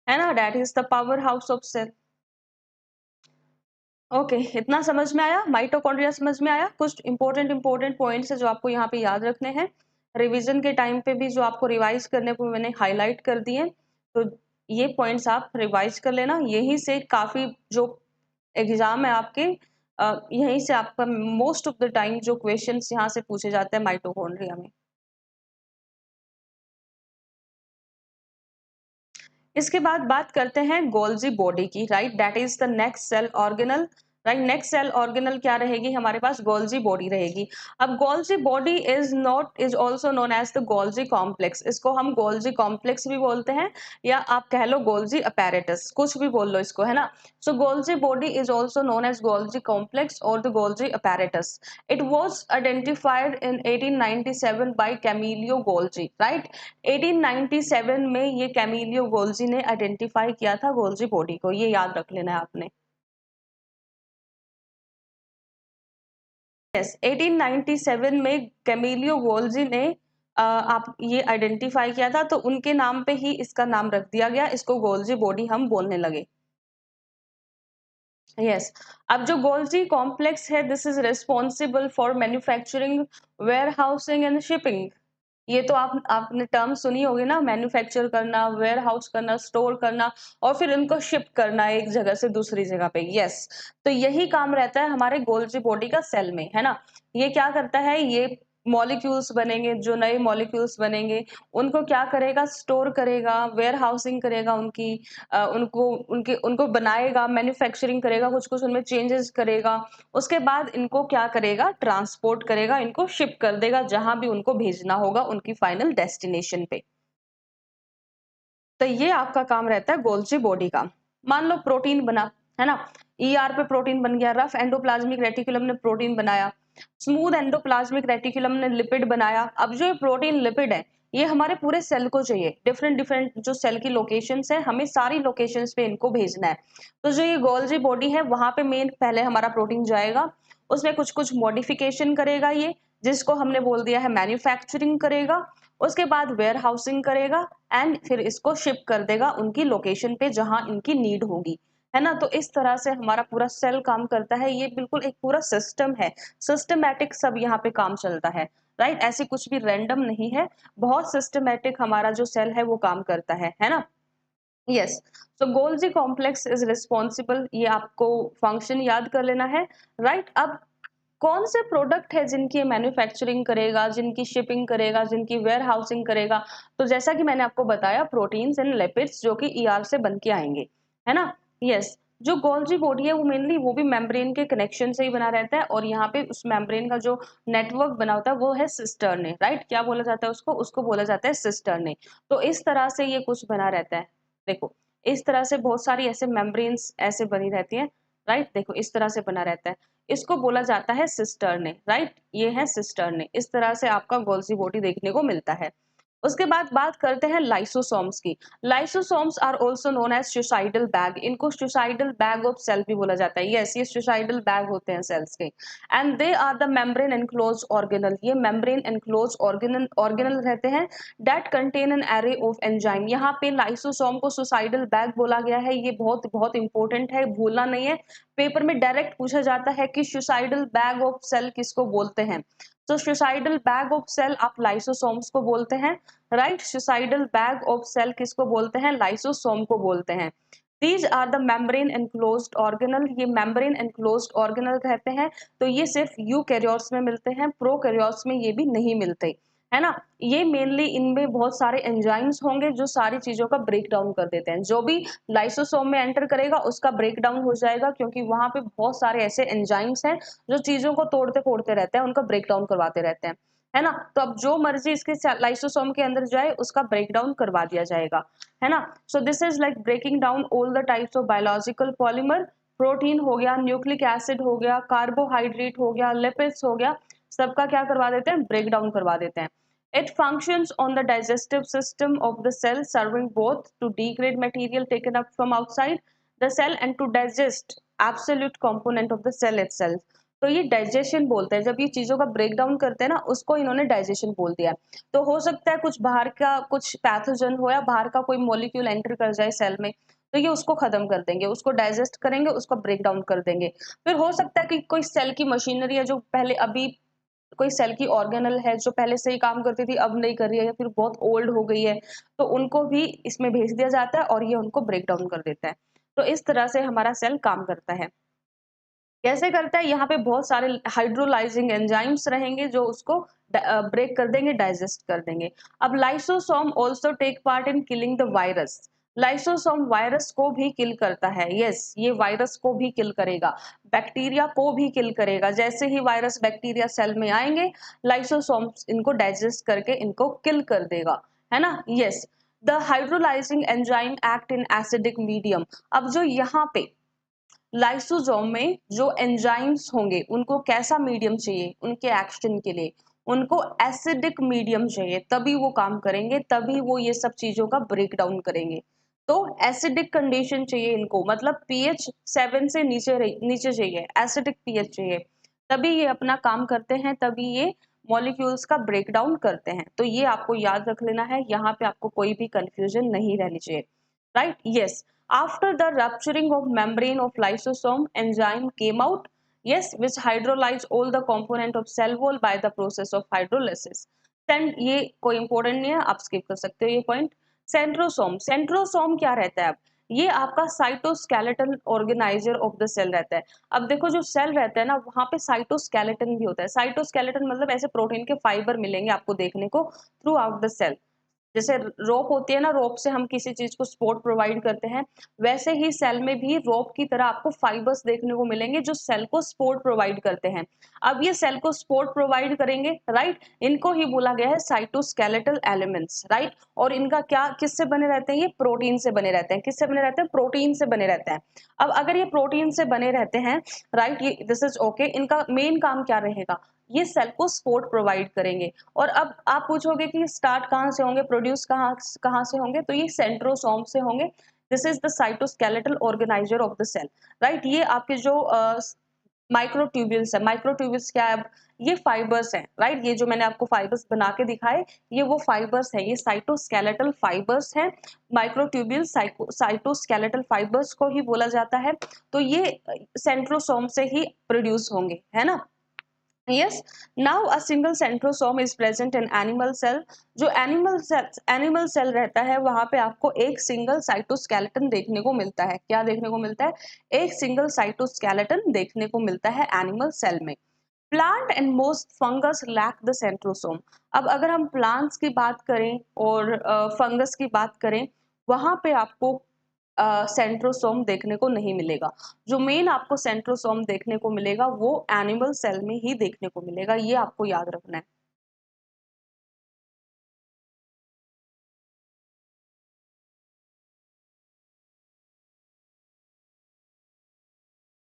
है ना, that is the power house of cell. Okay, इतना समझ में आया, माइटोकॉन्ड्रिया समझ में आया। कुछ इंपॉर्टेंट पॉइंट्स है जो आपको यहाँ पे याद रखने हैं, रिवीजन के टाइम पे भी जो आपको रिवाइज करने को मैंने हाईलाइट कर दिए, तो ये पॉइंट्स आप रिवाइज कर लेना। यहीं से काफी जो एग्जाम है आपके, यहीं से आपका मोस्ट ऑफ द टाइम जो क्वेश्चंस यहाँ से पूछे जाते हैं माइटोकॉन्ड्रिया में। इसके बाद बात करते हैं गोल्जी बॉडी की, right, that is the next cell organelle. Right, next cell organelle क्या रहेगी हमारे पास, गोल्जी बॉडी रहेगी। अब Golgi body is also known as the Golgi complex. इसको हम गोल्जी कॉम्प्लेक्स भी बोलते हैं, या आप कह लो गोल्जी अपैरेटस, कुछ भी बोल लो इसको, है ना। So Golgi body is also known as Golgi complex और the Golgi apparatus. It was identified in 1897 by Camillo Golgi, right. 1897 में ये कैमिलियो गोल्जी ने आइडेंटिफाई किया था गोल्जी बॉडी को, ये याद रख लेना है आपने। यस, 1897 में कैमिलियो गोल्जी ने आप ये आइडेंटिफाई किया था, तो उनके नाम पे ही इसका नाम रख दिया गया, इसको गोल्जी बॉडी हम बोलने लगे। यस, अब जो गोल्जी कॉम्प्लेक्स है, this is responsible for manufacturing, warehousing and shipping. ये तो आपने टर्म सुनी होगी ना, मैन्युफैक्चर करना, वेयर हाउस करना, स्टोर करना, और फिर इनको शिप करना एक जगह से दूसरी जगह पे। यस, तो यही काम रहता है हमारे गोल्जी बॉडी का सेल में, है ना। ये क्या करता है, ये मॉलिक्यूल्स बनेंगे, जो नए मॉलिक्यूल्स बनेंगे उनको क्या करेगा, स्टोर करेगा, वेयर हाउसिंग करेगा उनकी, उनको बनाएगा, मैन्युफैक्चरिंग करेगा, कुछ कुछ उनमें चेंजेस करेगा। उसके बाद इनको क्या करेगा, ट्रांसपोर्ट करेगा, इनको शिप कर देगा जहां भी उनको भेजना होगा उनकी फाइनल डेस्टिनेशन पे। तो ये आपका काम रहता है गोल्जी बॉडी का। मान लो प्रोटीन बना, है ना, ईआर पे प्रोटीन बन गया, रफ एंडोप्लाज्मिक रेटिकुलम ने प्रोटीन बनाया, स्मूथ एंडोप्लाज्मिक रेटिकुलम ने लिपिड बनाया। अब जो ये प्रोटीन लिपिड है, ये हमारे पूरे सेल को चाहिए, डिफरेंट डिफरेंट जो सेल की लोकेशंस है, हमें सारी लोकेशंस पे इनको भेजना है। तो जो ये गोल्जी बॉडी है, वहां पे मेन पहले हमारा प्रोटीन जाएगा, उसमें कुछ कुछ मॉडिफिकेशन करेगा ये, जिसको हमने बोल दिया है मैन्युफैक्चरिंग करेगा। उसके बाद वेयर हाउसिंग करेगा, एंड फिर इसको शिप कर देगा उनकी लोकेशन पे जहां इनकी नीड होगी, है ना। तो इस तरह से हमारा पूरा सेल काम करता है, ये बिल्कुल एक पूरा सिस्टम है, सिस्टमैटिक सब यहाँ पे काम चलता है, राइट। ऐसे कुछ भी रैंडम नहीं है, बहुत सिस्टमैटिक हमारा जो सेल है वो काम करता है ना। Yes, so Golgi complex is responsible, ये आपको फंक्शन याद कर लेना है, राइट। अब कौन से प्रोडक्ट है जिनकी मैन्युफैक्चरिंग करेगा, जिनकी शिपिंग करेगा, जिनकी वेयर हाउसिंग करेगा, तो जैसा कि मैंने आपको बताया, प्रोटीन्स एंड लिपिड्स जो कि ईआर से बन के आएंगे, है ना। यस, जो गोल्जी बॉडी है वो मेनली वो भी मेम्ब्रेन के कनेक्शन से ही बना रहता है, और यहाँ पे उस मेम्ब्रेन का जो नेटवर्क बना होता है वो है सिस्टर्ने, राइट। क्या बोला जाता है उसको, उसको बोला जाता है सिस्टर्ने। तो इस तरह से ये कुछ बना रहता है, देखो इस तरह से बहुत सारी ऐसे मेम्ब्रेन्स ऐसे बनी रहती है, राइट। देखो इस तरह से बना रहता है, इसको बोला जाता है सिस्टर्ने, राइट। ये है सिस्टर्ने, इस तरह से आपका गोल्जी बॉडी देखने को मिलता है। उसके बाद बात करते हैं लाइसोसोम्स की। Lysosomes are also known as suicidal bag, इनको सुसाइडल बैग ऑफ सेल भी बोला जाता है। यस, ये सुसाइडल बैग होते हैं सेल्स के, and they are the membrane enclosed organelle, ये मेम्ब्रेन एनक्लोज्ड ऑर्गेनल रहते हैं, that contain an array of enzyme. यहाँ पे लाइसोसोम को सुसाइडल बैग बोला गया है, ये बहुत बहुत इंपॉर्टेंट है, भूलना नहीं है। पेपर में डायरेक्ट पूछा जाता है कि सुसाइडल बैग ऑफ सेल किसको बोलते हैं, तो सुसाइडल बैग ऑफ सेल आप लाइसोसोम्स को बोलते हैं, राइट। सुसाइडल बैग ऑफ सेल किसको बोलते हैं, लाइसोसोम को बोलते हैं। These are the membrane enclosed organelle, ये मेम्ब्रेन एनक्लोज्ड ऑर्गेनल कहते हैं। तो ये सिर्फ यूकैरियोट्स में मिलते हैं, प्रोकैरियोट्स में ये भी नहीं मिलते, है ना। ये मेनली इनमें बहुत सारे एंजाइम्स होंगे जो सारी चीजों का ब्रेक डाउन कर देते हैं, जो भी लाइसोसोम में एंटर करेगा उसका ब्रेक डाउन हो जाएगा, क्योंकि वहां पे बहुत सारे ऐसे एंजाइम्स हैं जो चीजों को तोड़ते फोड़ते रहते हैं, उनका ब्रेक डाउन करवाते रहते हैं, है ना। तो अब जो मर्जी इसके लाइसोसोम के अंदर जाए उसका ब्रेक डाउन करवा दिया जाएगा, है ना। So this is like breaking down all the types of biological polymer. Protein हो गया, न्यूक्लिक एसिड हो गया, कार्बोहाइड्रेट हो गया, लिपिड्स हो गया, सबका क्या करवा देते हैं, ब्रेक डाउन करवा देते हैं। It functions on the digestive system of the cell, serving both to degrade material taken up from outside the cell and to digest absolute component of the cell itself. तो ये digestion बोलते हैं, जब ये चीजों का ब्रेक डाउन करते हैं ना, उसको इन्होंने डाइजेशन बोल दिया। तो हो सकता है कुछ बाहर का कुछ पैथोजन हो या बाहर का कोई मॉलिक्यूल एंटर कर जाए सेल में, तो ये उसको खत्म कर देंगे, उसको डाइजेस्ट करेंगे, उसको ब्रेक डाउन कर देंगे। फिर हो सकता है कि कोई सेल की मशीनरी है जो पहले अभी कोई सेल की ऑर्गेनल है जो पहले सही काम करती थी अब नहीं कर रही है या फिर बहुत ओल्ड हो गई है, तो उनको भी इसमें भेज दिया जाता है और ये उनको ब्रेक डाउन कर देता है। तो इस तरह से हमारा सेल काम करता है। कैसे करता है, यहाँ पे बहुत सारे हाइड्रोलाइजिंग एंजाइम्स रहेंगे जो उसको ब्रेक कर देंगे, डाइजेस्ट कर देंगे। अब lysosome also take part in killing the virus. Lysosome virus को भी किल करता है। यस, ये वायरस को भी किल करेगा, बैक्टीरिया को भी किल करेगा। जैसे ही वायरस बैक्टीरिया सेल में आएंगे, लाइसोसोम इनको डाइजेस्ट करके इनको किल कर देगा, है ना। Yes, the hydrolysing enzyme act in acidic medium. अब जो यहाँ पे लाइसोसोम में जो एंजाइम्स होंगे उनको कैसा मीडियम चाहिए उनके एक्शन के लिए, उनको एसिडिक मीडियम चाहिए, तभी वो काम करेंगे, तभी वो ये सब चीजों का ब्रेक डाउन करेंगे। तो एसिडिक कंडीशन चाहिए इनको, मतलब पीएच 7 से नीचे चाहिए, एसिडिक पीएच चाहिए, तभी ये अपना काम करते हैं, तभी ये मॉलिक्यूल्स का ब्रेक डाउन करते हैं। तो ये आपको याद रख लेना है, यहाँ पे आपको कोई भी कंफ्यूजन नहीं रहनी चाहिए, right? Yes, after the rupturing of membrane of lysosome, enzyme came out, yes, which hydrolyze all the component of cell wall by the process of hydrolysis. सेंट ये कोई इंपॉर्टेंट नहीं है, आप स्किप कर सकते हो ये पॉइंट। सेंट्रोसोम, सेंट्रोसोम क्या रहता है, अब ये आपका cytoskeletal organiser of the cell रहता है। अब देखो जो सेल रहता है ना, वहां पे साइटोस्केलेटन भी होता है। साइटोस्केलेटन मतलब ऐसे प्रोटीन के फाइबर मिलेंगे आपको देखने को थ्रू आउट द सेल। जैसे रोप होती है ना, रोप से हम किसी चीज को सपोर्ट प्रोवाइड करते हैं, वैसे ही सेल में भी रोप की तरह आपको फाइबर्स देखने को मिलेंगे जो सेल को सपोर्ट प्रोवाइड करते हैं। अब ये सेल को सपोर्ट प्रोवाइड करेंगे, राइट, इनको ही बोला गया है साइटोस्केलेटल एलिमेंट्स, राइट। और इनका क्या किससे बने रहते हैं, ये प्रोटीन से बने रहते हैं। किससे बने रहते हैं, प्रोटीन से बने रहते हैं। अब अगर ये प्रोटीन से बने रहते हैं, राइट, ये दिस इज ओके, इनका मेन काम क्या रहेगा, ये सेल को सपोर्ट प्रोवाइड करेंगे। और अब आप पूछोगे कि स्टार्ट कहाँ से होंगे, प्रोड्यूस कहाँ कहाँ से होंगे, तो ये सेंट्रोसोम से होंगे। This is the cytoskeletal organiser of the cell, right. ये आपके जो माइक्रोट्यूब्यूल्स है, माइक्रोट्यूब्यूल्स क्या है, अब ये फाइबर्स हैं, राइट। ये जो मैंने आपको फाइबर्स बना के दिखाए, ये वो फाइबर्स हैं, ये साइटोस्केलेटल फाइबर्स हैं। माइक्रोट्यूब्यूल साइटोस्केलेटल फाइबर्स को ही बोला जाता है। तो ये सेंट्रोसोम से ही प्रोड्यूस होंगे, है ना। Yes, now a single centrosome is present in animal cell। जो एनिमल सेल रहता है वहां पे आपको एक सिंगल साइटोस्केलेटन देखने को मिलता है। क्या देखने को मिलता है, एक सिंगल साइटोस्केलेटन देखने को मिलता है एनिमल सेल में। Plant and most fungus lack the centrosome. अब अगर हम प्लांट्स की बात करें और फंगस की बात करें, वहां पे आपको सेंट्रोसोम देखने को नहीं मिलेगा। जो मेन आपको सेंट्रोसोम देखने को मिलेगा वो एनिमल सेल में ही देखने को मिलेगा, ये आपको याद रखना है।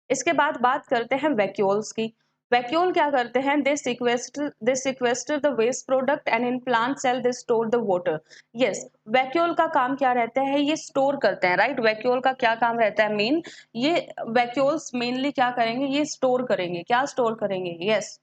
इसके बाद बात करते हैं वैक्यूल्स की। वैक्यूल क्या करते हैं, they sequester the waste product and in plant cell they store the water. Yes, vacuole का काम क्या रहता है, ये स्टोर करते हैं, राइट। वैक्यूल का क्या काम रहता है मेन, ये वैक्यूल्स मेनली क्या करेंगे, ये स्टोर करेंगे। क्या स्टोर करेंगे, यस,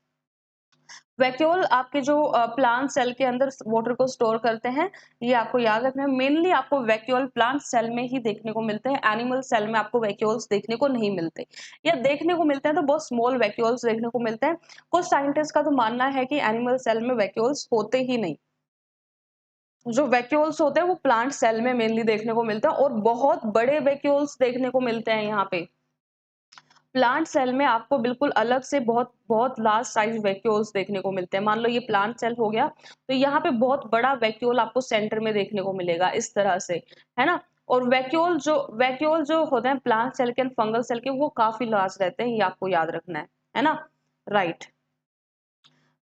वैक्यूल आपके जो प्लांट सेल के अंदर वाटर को स्टोर करते हैं, ये आपको याद रखना है। मेनली आपको वैक्यूल प्लांट सेल में ही देखने को मिलते हैं, एनिमल सेल में आपको वैक्यूल्स देखने को नहीं मिलते, या देखने को मिलते हैं तो बहुत स्मॉल वैक्यूल्स देखने को मिलते हैं। कुछ साइंटिस्ट का तो मानना है कि एनिमल सेल में वैक्यूल्स होते ही नहीं। जो वैक्यूल्स होते हैं वो प्लांट सेल में मेनली देखने को मिलते हैं, और बहुत बड़े वैक्यूल्स देखने को मिलते हैं यहाँ पे। प्लांट सेल में आपको बिल्कुल अलग से बहुत बहुत लार्ज साइज वैक्यूल्स देखने को मिलते हैं। मान लो ये प्लांट सेल हो गया, तो यहाँ पे बहुत बड़ा वैक्यूल आपको सेंटर में देखने को मिलेगा इस तरह से, है ना। और वैक्यूल जो होते हैं प्लांट सेल के एंड फंगल सेल के, वो काफी लार्ज रहते हैं, ये आपको याद रखना है ना, राइट।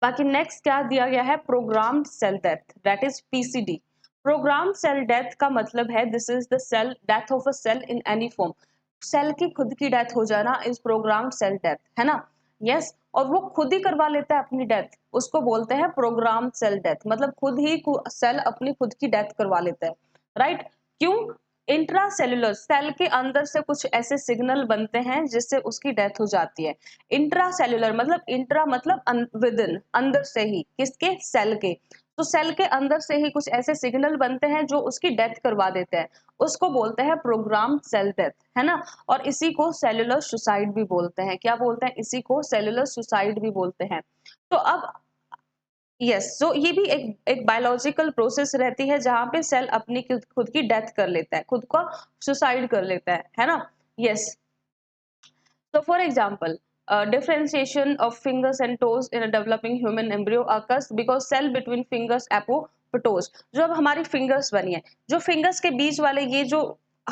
बाकी नेक्स्ट क्या दिया गया है, programmed cell death, that is PCD. Programmed cell death का मतलब है this is the cell death of a cell in any form. Cell की खुद की डेथ हो जाना इज प्रोग्राम्ड सेल डेथ, है ना। यस, और वो खुद ही करवा लेता है अपनी डेथ, उसको बोलते हैं प्रोग्राम्ड सेल डेथ। मतलब खुद ही सेल अपनी खुद की डेथ करवा लेता है, राइट। क्यों, इंट्रा सेल्यूलर, सेल के अंदर से कुछ ऐसे सिग्नल बनते हैं जिससे उसकी डेथ हो जाती है। इंट्रा सेल्यूलर मतलब इंट्रा मतलब विद इन, अंदर से ही, किसके, सेल के। तो सेल के अंदर से ही कुछ ऐसे सिग्नल बनते हैं जो उसकी डेथ करवा देते हैं, उसको बोलते हैं प्रोग्राम सेल डेथ, है ना। और इसी को सेल्यूलर सुसाइड भी बोलते हैं। क्या बोलते हैं, इसी को सेल्यूलर सुसाइड भी बोलते हैं। तो अब यस, सो ये भी एक बायोलॉजिकल प्रोसेस रहती है जहां पे सेल अपनी खुद की डेथ कर लेता है, खुद को सुसाइड कर लेता है ना। Yes, so for example, differentiation of fingers and toes in a developing human embryo occurs because cell between fingers apoptose। जो अब हमारी फिंगर्स बनी है, जो फिंगर्स के बीच वाले ये जो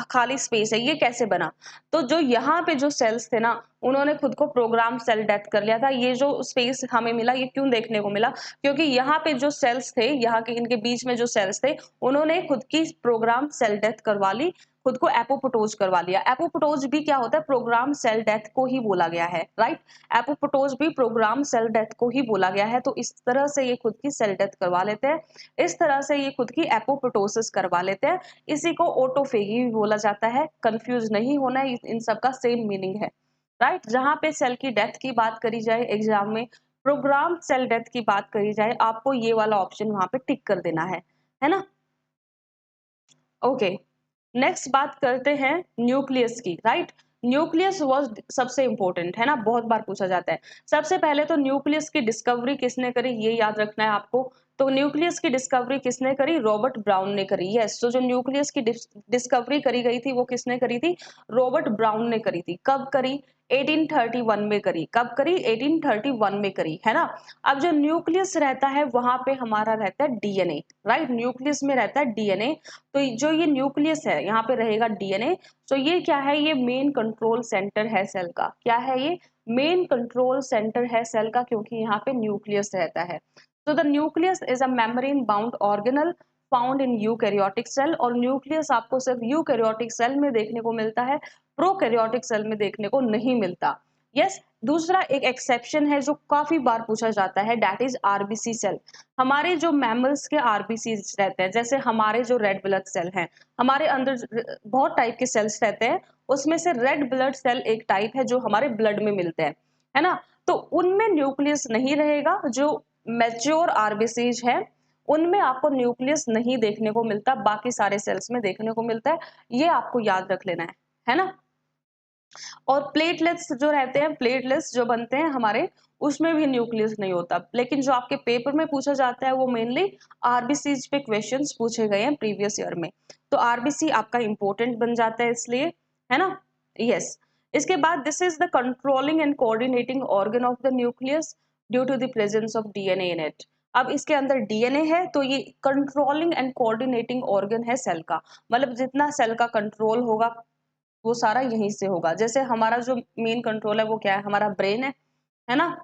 खाली स्पेस है, ये कैसे बना, तो जो यहाँ पे जो सेल्स थे ना, उन्होंने खुद को प्रोग्राम सेल डेथ कर लिया था। ये जो स्पेस हमें मिला, ये क्यों देखने को मिला, क्योंकि यहाँ पे जो सेल्स थे, यहाँ के इनके बीच में जो सेल्स थे, उन्होंने खुद की प्रोग्राम सेल डेथ करवा ली, खुद को एपोप्टोज करवा लिया। एपोप्टोज भी क्या होता है, प्रोग्राम सेल डेथ को ही बोला गया है, राइट। एपोप्टोज भी प्रोग्राम सेल डेथ को ही बोला गया है। तो इस तरह से ये खुद की सेल डेथ करवा लेते हैं, इस तरह से ये खुद की एपोप्टोसिस करवा लेते हैं। इसी को ऑटोफेगी भी बोला जाता है। कंफ्यूज नहीं होना है, इन सब का सेम मीनिंग है, राइट। जहां पे सेल की डेथ की बात करी जाए एग्जाम में, प्रोग्राम सेल डेथ की बात करी जाए, आपको ये वाला ऑप्शन वहां पे टिक कर देना है ना। ओके, नेक्स्ट बात करते हैं न्यूक्लियस की, राइट। न्यूक्लियस वाज सबसे इंपॉर्टेंट, है ना, बहुत बार पूछा जाता है। सबसे पहले तो न्यूक्लियस की डिस्कवरी किसने करी, ये याद रखना है आपको। तो न्यूक्लियस की डिस्कवरी किसने करी, रॉबर्ट ब्राउन ने करी। यस, तो जो न्यूक्लियस की डिस्कवरी करी गई थी वो किसने करी थी, रॉबर्ट ब्राउन ने करी थी। कब करी, 1831 में करी। कब करी, 1831 में करी, है ना। अब जो न्यूक्लियस रहता है वहां पे हमारा रहता है डीएनए, राइट। न्यूक्लियस में रहता है डीएनए। तो जो ये न्यूक्लियस है, यहाँ पे रहेगा डीएनए। तो ये क्या है, ये मेन कंट्रोल सेंटर है सेल का। क्या है ये, मेन कंट्रोल सेंटर है सेल का, क्योंकि यहाँ पे न्यूक्लियस रहता है। तो the nucleus is a membrane bound organelle found in eukaryotic cell. और न्यूक्लियस आपको सिर्फ यूकैरियोटिक सेल में देखने को मिलता है, प्रोकैरियोटिक सेल में देखने को नहीं मिलता। यस, दूसरा एक एक्सेप्शन है जो काफी बार पूछा जाता है, दैट इज आरबीसी सेल। हमारे जो मैमल्स के आरबीसी रहते हैं, जैसे हमारे जो रेड ब्लड सेल हैं, हमारे अंदर बहुत टाइप के सेल्स रहते हैं, उसमें से रेड ब्लड सेल एक टाइप है जो हमारे ब्लड में मिलते हैं, है ना। तो उनमें न्यूक्लियस नहीं रहेगा। जो मैच्योर आरबीसीज है उनमें आपको न्यूक्लियस नहीं देखने को मिलता, बाकी सारे सेल्स में देखने को मिलता है। ये आपको याद रख लेना है ना। और प्लेटलेट्स जो रहते हैं, प्लेटलेट्स जो बनते हैं हमारे, उसमें भी न्यूक्लियस नहीं होता। लेकिन जो आपके पेपर में पूछा जाता है वो मेनली आरबीसी पे क्वेश्चंस पूछे गए हैं प्रीवियस ईयर में। तो आरबीसी आपका इंपॉर्टेंट बन जाता है इसलिए, है ना। यस, इसके बाद this is the controlling and coordinating organ of the nucleus due to the presence of DNA in it. अब इसके अंदर डीएनए है तो ये कंट्रोलिंग एंड कोऑर्डिनेटिंग ऑर्गन है सेल का। मतलब जितना सेल का कंट्रोल होगा वो सारा यहीं से होगा। जैसे हमारा जो मेन कंट्रोल है वो क्या है, हमारा ब्रेन है ना।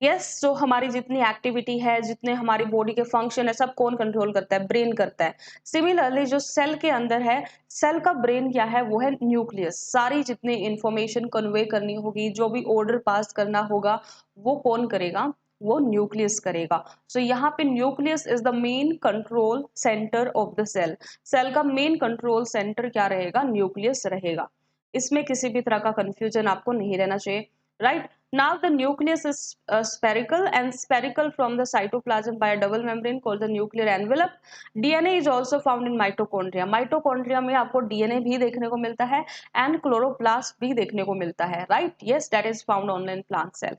यस, जो हमारी जितनी एक्टिविटी है, जितने हमारी बॉडी के फंक्शन है, सब कौन कंट्रोल करता है, ब्रेन करता है। सिमिलरली जो सेल के अंदर है, सेल का ब्रेन क्या है, वो है न्यूक्लियस। सारी जितनी इंफॉर्मेशन कन्वे करनी होगी, जो भी ऑर्डर पास करना होगा, वो कौन करेगा, वो न्यूक्लियस करेगा। सो यहाँ पे nucleus is the main control centre of the cell. Cell का मेन कंट्रोल सेंटर क्या रहेगा, न्यूक्लियस रहेगा। इसमें किसी भी तरह का कंफ्यूजन आपको नहीं रहना चाहिए, right. Now the nucleus is spherical and spherical from the cytoplasm by a double membrane called the nuclear envelope. DNA is also found in mitochondria. Mitochondria में आपको DNA भी देखने को मिलता है and chloroplast भी देखने को मिलता है, right? Yes, that is found only in plant cell.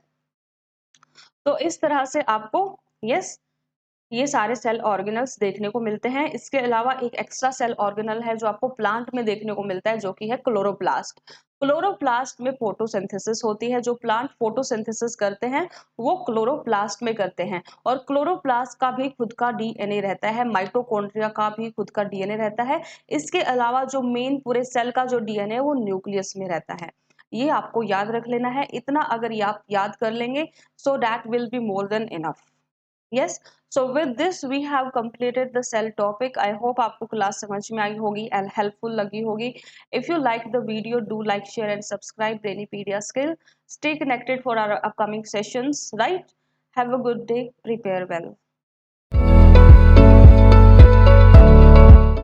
तो इस तरह से आपको यस ये सारे सेल ऑर्गेनल्स देखने को मिलते हैं। इसके अलावा एक एक्स्ट्रा सेल ऑर्गेनल है जो आपको प्लांट में देखने को मिलता है, जो कि है क्लोरोप्लास्ट। क्लोरोप्लास्ट में फोटोसिंथेसिस होती है। जो प्लांट फोटोसिंथेसिस करते हैं वो क्लोरोप्लास्ट में करते हैं। और क्लोरोप्लास्ट का भी खुद का डीएनए रहता है, माइटोकॉन्ड्रिया का भी खुद का डीएनए रहता है। इसके अलावा जो मेन पूरे सेल का जो डीएनए है वो न्यूक्लियस में रहता है। ये आपको याद रख लेना है। इतना अगर ये आप याद कर लेंगे, so that will be more than enough. Yes, so with this we have completed the cell topic. I hope आपको क्लास समझ में आई होगी and helpful लगी होगी. If you like the video, do like, share and subscribe Brainipedia Skill. Stay connected for our upcoming sessions, right? Have a good day. Prepare well.